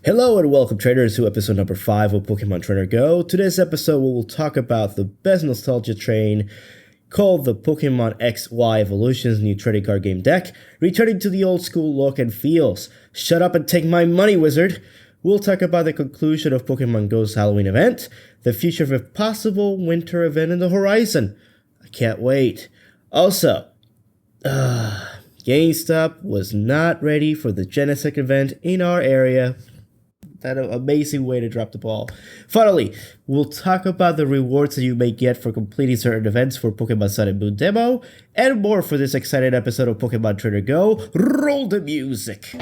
Hello and welcome traders to episode number 5 of Pokemon Trainer Go. Today's episode we will talk about the best nostalgia train called the Pokemon XY Evolutions new trading card game deck, returning to the old school look and feels. Shut up and take my money, wizard! We'll talk about the conclusion of Pokemon Go's Halloween event, the future of a possible winter event in the horizon. I can't wait. Also, Gamestop was not ready for the Genesect event in our area. That an amazing way to drop the ball. Finally, we'll talk about the rewards that you may get for completing certain events for Pokémon Sun and Moon demo, and more for this exciting episode of Pokemon Trainer Go. Roll the music!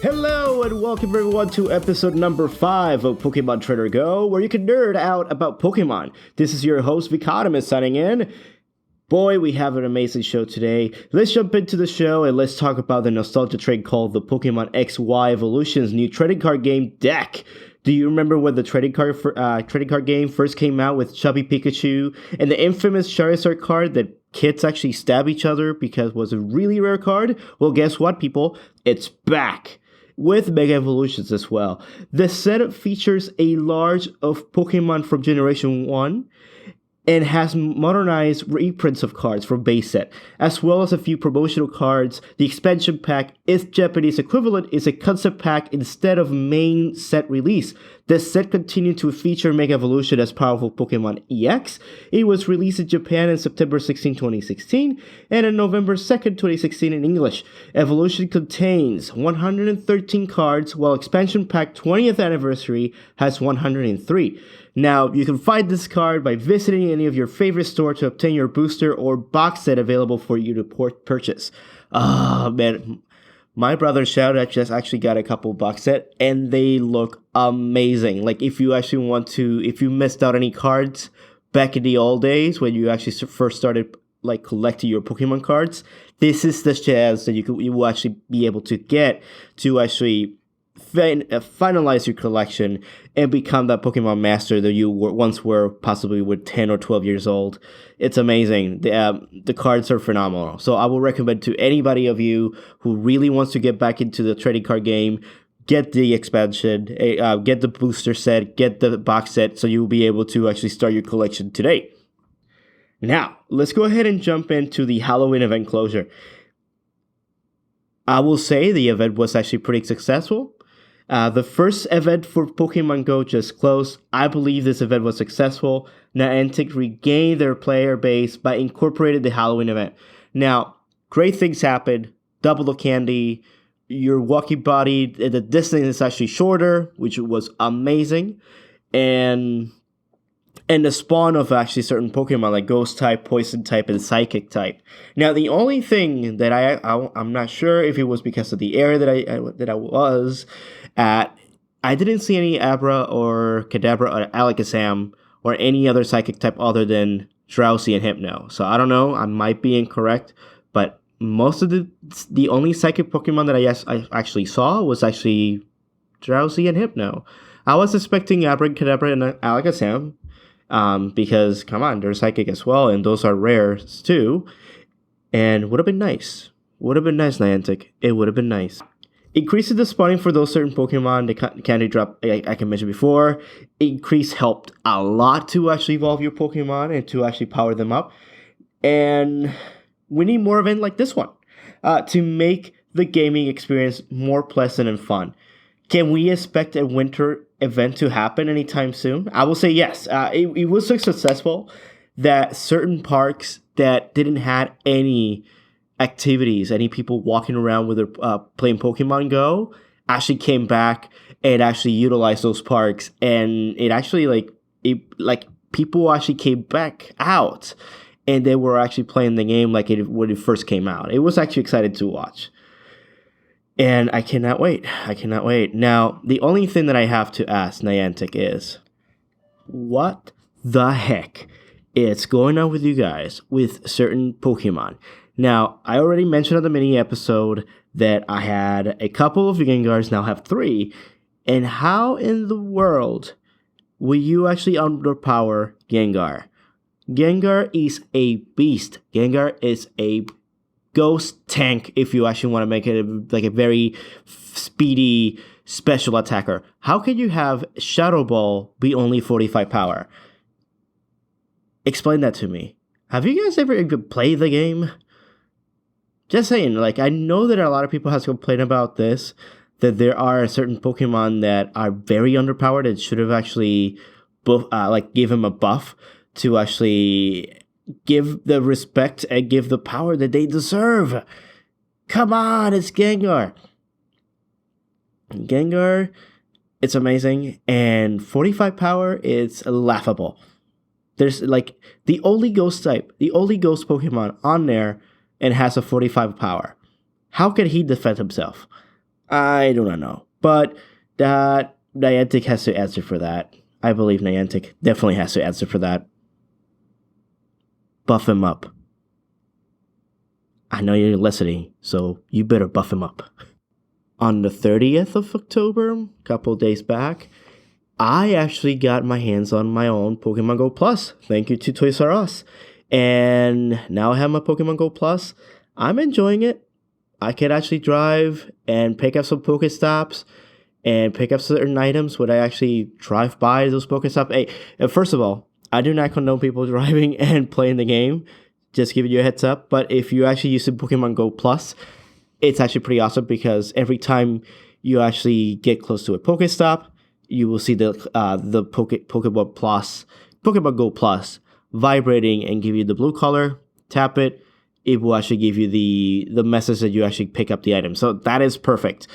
Hello and welcome everyone to episode number 5 of Pokemon Trainer Go, where you can nerd out about Pokemon. This is your host, Vicotimus, signing in. Boy, we have an amazing show today. Let's jump into the show and let's talk about the nostalgia trade called the Pokemon XY Evolutions new trading card game deck. Do you remember when the trading card game first came out with Chubby Pikachu and the infamous Charizard card that kids actually stab each other because it was a really rare card? Well, guess what, people? It's back! With Mega Evolutions as well. The setup features a large of Pokemon from Generation 1 and has modernized reprints of cards from base set, as well as a few promotional cards. The expansion pack, its Japanese equivalent, is a concept pack instead of main set release. The set continued to feature Mega Evolution as powerful Pokemon EX. It was released in Japan on September 16, 2016, and on November 2nd, 2016 in English. Evolution contains 113 cards, while expansion pack 20th anniversary has 103. Now, you can find this card by visiting any of your favorite stores to obtain your booster or box set available for you to purchase. Ah, man. My brother Shout just actually got a couple box set, and they look amazing. Like, if you actually if you missed out any cards back in the old days when you actually first started, like, collecting your Pokemon cards, this is the chance that you will actually be able to get to actually finalize your collection and become that Pokemon master that you once were, possibly with 10 or 12 years old. It's amazing. The cards are phenomenal. So I will recommend to anybody of you who really wants to get back into the trading card game, get the expansion, get the booster set, get the box set, so you'll be able to actually start your collection today. Now, let's go ahead and jump into the Halloween event closure. I will say the event was actually pretty successful. The first event for Pokemon Go just closed. I believe this event was successful. Niantic regained their player base by incorporating the Halloween event. Now, great things happened. Double the candy. Your walking body, the distance is actually shorter, which was amazing. And the spawn of actually certain Pokemon like Ghost type, Poison type, and Psychic type. Now, the only thing that I'm not sure if it was because of the area that I was at, I didn't see any Abra or Kadabra or Alakazam or any other Psychic type other than Drowsy and Hypno. So I don't know, I might be incorrect, but most of the only Psychic Pokemon that I actually saw was actually Drowsy and Hypno. I was expecting Abra, Kadabra, and Alakazam. Because, come on, they're Psychic as well, and those are rares too. And would have been nice. Would have been nice, Niantic. It would have been nice. Increasing the spawning for those certain Pokemon, the candy drop, I can mention before. Increase helped a lot to actually evolve your Pokemon and to actually power them up. And we need more events like this one to make the gaming experience more pleasant and fun. Can we expect a winter event to happen anytime soon? I will say yes. It was so successful that certain parks that didn't have any activities, any people walking around with their playing Pokemon Go, actually came back and actually utilized those parks, and it actually like people actually came back out and they were actually playing the game like when it first came out. It was actually exciting to watch. And I cannot wait. Now, the only thing that I have to ask Niantic is, what the heck is going on with you guys with certain Pokemon? Now, I already mentioned on the mini episode that I had a couple of Gengars, now have 3. And how in the world will you actually underpower Gengar? Gengar is a beast. Gengar is a ghost tank if you actually want to make it like a very speedy special attacker. How can you have Shadow Ball be only 45 power? Explain that to me. Have you guys ever even played the game? Just saying, like, I know that a lot of people have complained about this, that there are certain Pokemon that are very underpowered and should have actually give him a buff to actually give the respect and give the power that they deserve. Come on, it's Gengar. Gengar, it's amazing, and 45 power is laughable. There's like the only ghost Pokemon on there and has a 45 power. How can he defend himself? I do not know. But that Niantic has to answer for that. I believe Niantic definitely has to answer for that. Buff him up. I know you're listening, so you better buff him up. On the 30th of October, a couple days back, I actually got my hands on my own Pokemon Go Plus. Thank you to Toys R Us. And now I have my Pokemon Go Plus. I'm enjoying it. I can actually drive and pick up some Pokestops and pick up certain items when I actually drive by those Pokestops. Hey, first of all, I do not condone people driving and playing the game. Just giving you a heads up. But if you actually use the Pokemon Go Plus, it's actually pretty awesome because every time you actually get close to a Pokestop, you will see the Pokemon Go Plus vibrating and give you the blue color. Tap it, it will actually give you the message that you actually pick up the item. So that is perfect.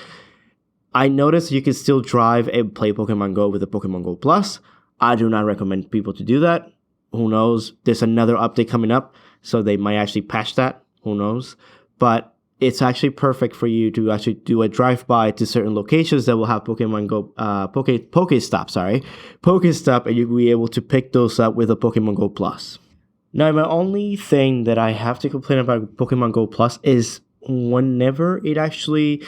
I noticed you can still drive and play Pokemon Go with the Pokemon Go Plus. I do not recommend people to do that. Who knows? There's another update coming up, so they might actually patch that. Who knows? But it's actually perfect for you to actually do a drive-by to certain locations that will have Pokemon Go, Pokestop, and you'll be able to pick those up with a Pokemon Go Plus. Now, my only thing that I have to complain about Pokemon Go Plus is whenever it actually,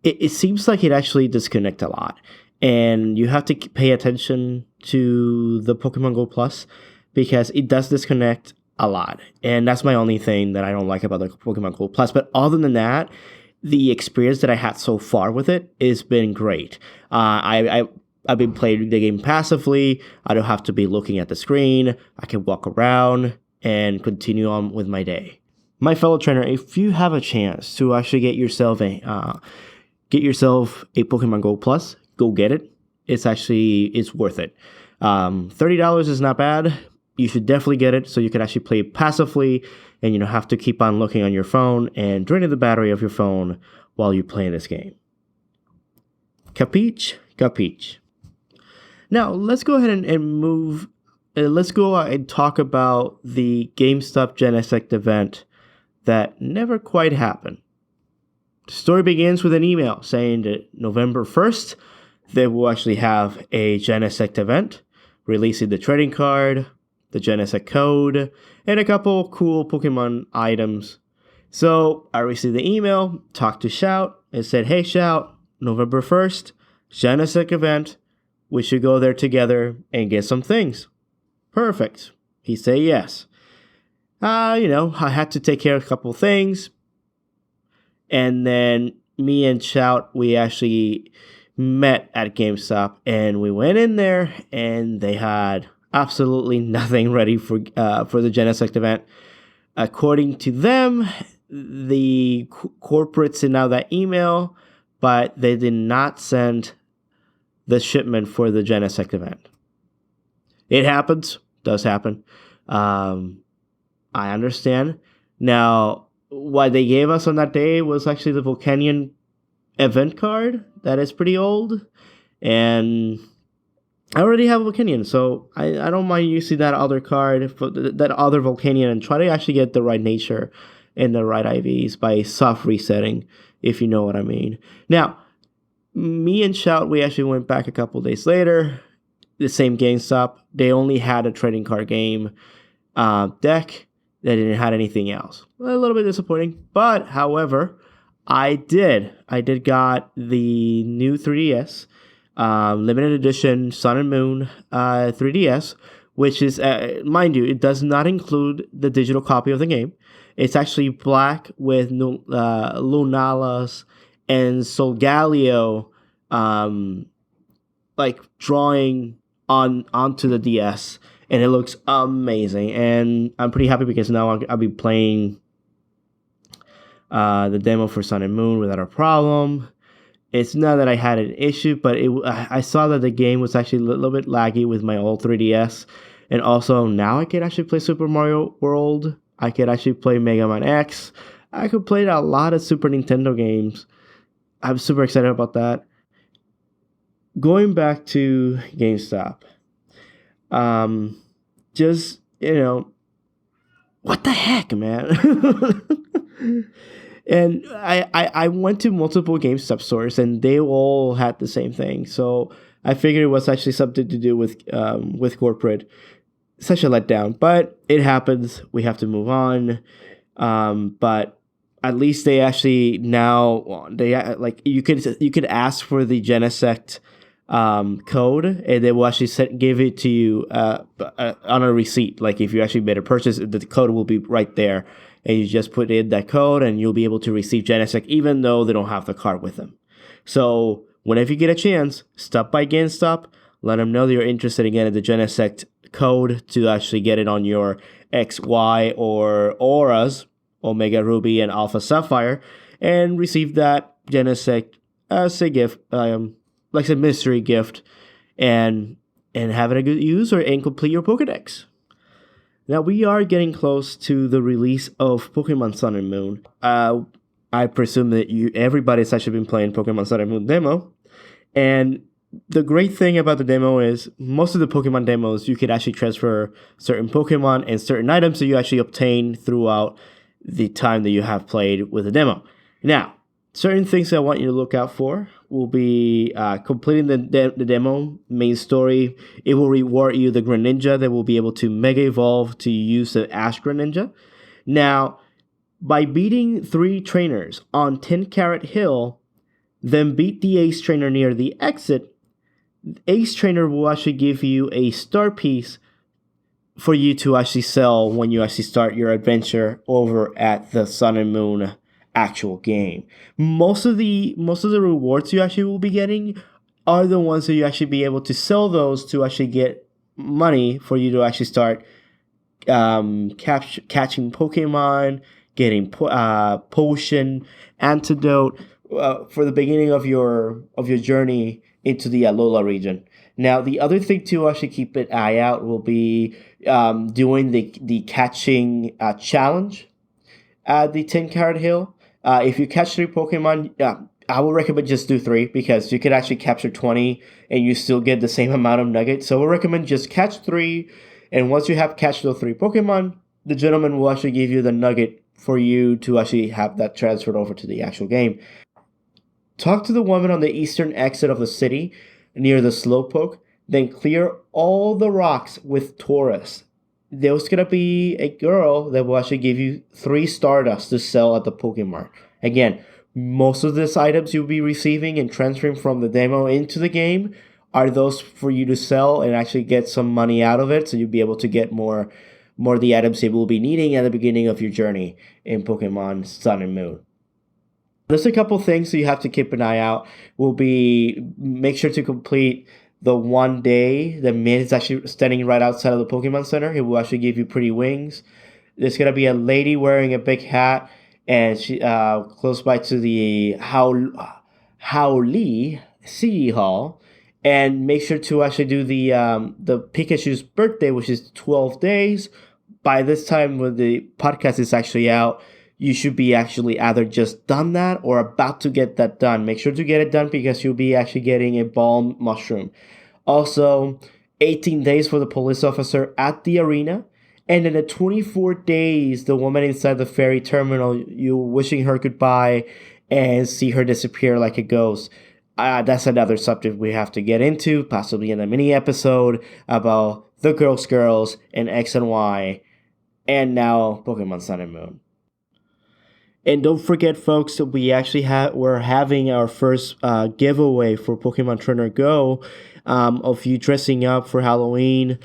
it seems like it actually disconnects a lot. And you have to pay attention to the Pokemon Go Plus because it does disconnect a lot. And that's my only thing that I don't like about the Pokemon Go Plus. But other than that, the experience that I had so far with it has been great. I've been playing the game passively. I don't have to be looking at the screen. I can walk around and continue on with my day. My fellow trainer, if you have a chance to actually get yourself a Pokemon Go Plus, go get it. It's worth it. $30 is not bad. You should definitely get it so you can actually play passively and you don't have to keep on looking on your phone and draining the battery of your phone while you play this game. Capiche? Capiche. Now, let's go ahead and move. Let's go and talk about the Gamestop Genesect event that never quite happened. The story begins with an email saying that November 1st, they will actually have a Genesect event, releasing the trading card, the Genesect code, and a couple cool Pokemon items. So I received the email, talked to Shout, and said, hey Shout, November 1st, Genesect event, we should go there together and get some things. Perfect. He said yes. I had to take care of a couple things. And then me and Shout, we actually met at GameStop and we went in there and they had absolutely nothing ready for the Genesect event. According to them, the corporate sent out that email, but they did not send the shipment for the Genesect event. It happens, does happen. I understand. Now, what they gave us on that day was actually the Volcanion event card that is pretty old, and I already have a Volcanion, so I don't mind using that other card, for that other Volcanion, and try to actually get the right nature and the right IVs by soft resetting, if you know what I mean. Now, me and Shout, we actually went back a couple days later. The same GameStop. They only had a trading card game deck. They didn't have anything else. A little bit disappointing, but however, I did got the new 3DS, limited edition Sun and Moon 3DS, which is, mind you, it does not include the digital copy of the game. It's actually black with Lunalas and Solgaleo, like drawing onto the DS, and it looks amazing. And I'm pretty happy because now I'll be playing the demo for Sun and Moon without a problem. It's not that I had an issue, but I saw that the game was actually a little bit laggy with my old 3DS. And also, now I can actually play Super Mario World. I could actually play Mega Man X. I could play a lot of Super Nintendo games. I'm super excited about that. Going back to GameStop. Just, what the heck, man? And I went to multiple GameStop stores, and they all had the same thing. So I figured it was actually something to do with corporate. Such a letdown, but it happens. We have to move on. But at least they actually now you could ask for the Genesect code, and they will actually give it to you on a receipt. Like if you actually made a purchase, the code will be right there. And you just put in that code, and you'll be able to receive Genesect, even though they don't have the card with them. So whenever you get a chance, stop by GameStop, let them know that you're interested in getting the Genesect code to actually get it on your XY or Auras, Omega Ruby and Alpha Sapphire, and receive that Genesect as a gift, like a mystery gift, and have it a good use and complete your Pokedex. Now, we are getting close to the release of Pokemon Sun and Moon. I presume that everybody's actually been playing Pokemon Sun and Moon demo. And the great thing about the demo is most of the Pokemon demos, you could actually transfer certain Pokemon and certain items that you actually obtain throughout the time that you have played with the demo. Now, certain things I want you to look out for will be completing the demo main story. It will reward you the Greninja that will be able to Mega Evolve to use the Ash Greninja. Now, by beating 3 trainers on 10 Carat Hill, then beat the Ace Trainer near the exit, Ace Trainer will actually give you a star piece for you to actually sell when you actually start your adventure over at the Sun and Moon actual game. Most of the rewards you actually will be getting are the ones that you actually be able to sell those to actually get money for you to actually start catching Pokemon, getting potion, antidote for the beginning of your journey into the Alola region. Now, the other thing to actually keep an eye out will be doing the catching challenge at the 10 Carat Hill. If you catch 3 Pokemon, I would recommend just do 3 because you could actually capture 20 and you still get the same amount of nuggets. So I would recommend just catch 3, and once you have catched those 3 Pokemon, the gentleman will actually give you the nugget for you to actually have that transferred over to the actual game. Talk to the woman on the eastern exit of the city near the Slowpoke, then clear all the rocks with Taurus. There's going to be a girl that will actually give you 3 Stardust to sell at the Pokemon. Again, most of these items you'll be receiving and transferring from the demo into the game are those for you to sell and actually get some money out of it, so you'll be able to get more of the items you will be needing at the beginning of your journey in Pokemon Sun and Moon. There's a couple things that you have to keep an eye out. Will be make sure to complete the one day the man is actually standing right outside of the Pokemon Center. He will actually give you pretty wings. There's gonna be a lady wearing a big hat, and she close by to the Howley City Hall, and make sure to actually do the Pikachu's birthday, which is 12 days. By this time, when the podcast is actually out, you should be actually either just done that or about to get that done. Make sure to get it done because you'll be actually getting a ball mushroom. Also, 18 days for the police officer at the arena. And in the 24 days, the woman inside the ferry terminal, you wishing her goodbye and see her disappear like a ghost. That's another subject we have to get into, possibly in a mini episode about the girls and X and Y, and now Pokemon Sun and Moon. And don't forget, folks, that we're having our first giveaway for Pokemon Trainer Go of you dressing up for Halloween,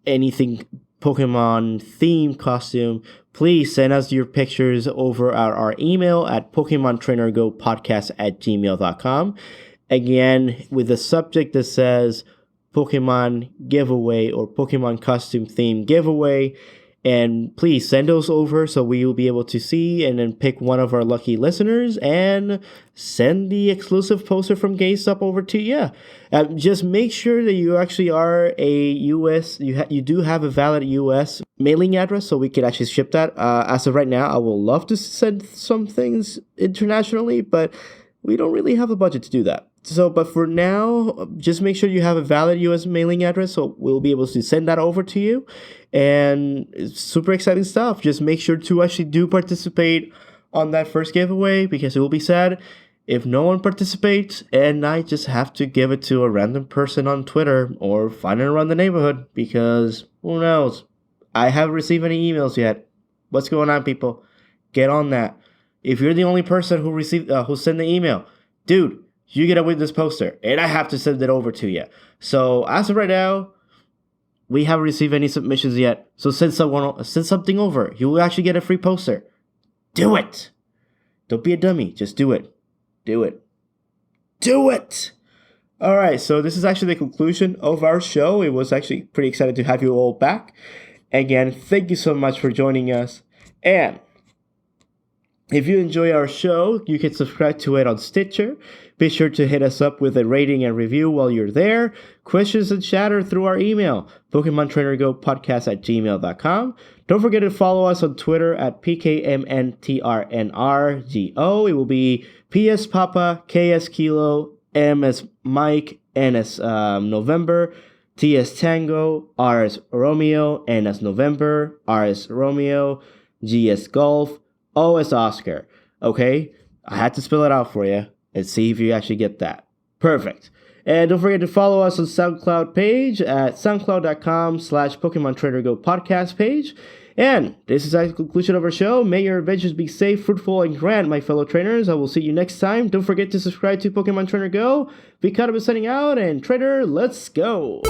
anything Pokemon themed costume. Please send us your pictures over our email at PokemonTrainerGoPodcast@gmail.com. Again, with the subject that says Pokemon giveaway or Pokemon costume theme giveaway. And please send those over so we will be able to see and then pick one of our lucky listeners and send the exclusive poster from Gamestop over to you. Just make sure that you actually are a U.S. You do have a valid U.S. mailing address so we can actually ship that. As of right now, I would love to send some things internationally, but we don't really have a budget to do that. But for now, just make sure you have a valid U.S. mailing address so we'll be able to send that over to you. And it's super exciting stuff. Just make sure to actually do participate on that first giveaway because it will be sad if no one participates and I just have to give it to a random person on Twitter or find it around the neighborhood because who knows? I haven't received any emails yet. What's going on, people? Get on that. If you're the only person who sent the email, dude, you get a witness poster, and I have to send it over to you. So as of right now, we haven't received any submissions yet. So send something over. You will actually get a free poster. Do it. Don't be a dummy. Just do it. Do it. Do it. All right. So this is actually the conclusion of our show. It was actually pretty excited to have you all back. Again, thank you so much for joining us. And if you enjoy our show, you can subscribe to it on Stitcher. Be sure to hit us up with a rating and review while you're there. Questions and chatter through our email, PokemonTrainerGoPodcast@gmail.com. Don't forget to follow us on Twitter at PKMNTRNRGO. It will be PS Papa, KS Kilo, M as Mike, N as November, T as Tango, R as Romeo, N as November, R as Romeo, G as Golf, O as Oscar. Okay? I had to spell it out for you and see if you actually get that. Perfect. And don't forget to follow us on SoundCloud page at soundcloud.com/Pokemon Trainer Go podcast page. And this is the conclusion of our show. May your adventures be safe, fruitful, and grand, my fellow trainers. I will see you next time. Don't forget to subscribe to Pokemon Trainer Go. Be kind of signing out, and Trainer, let's go.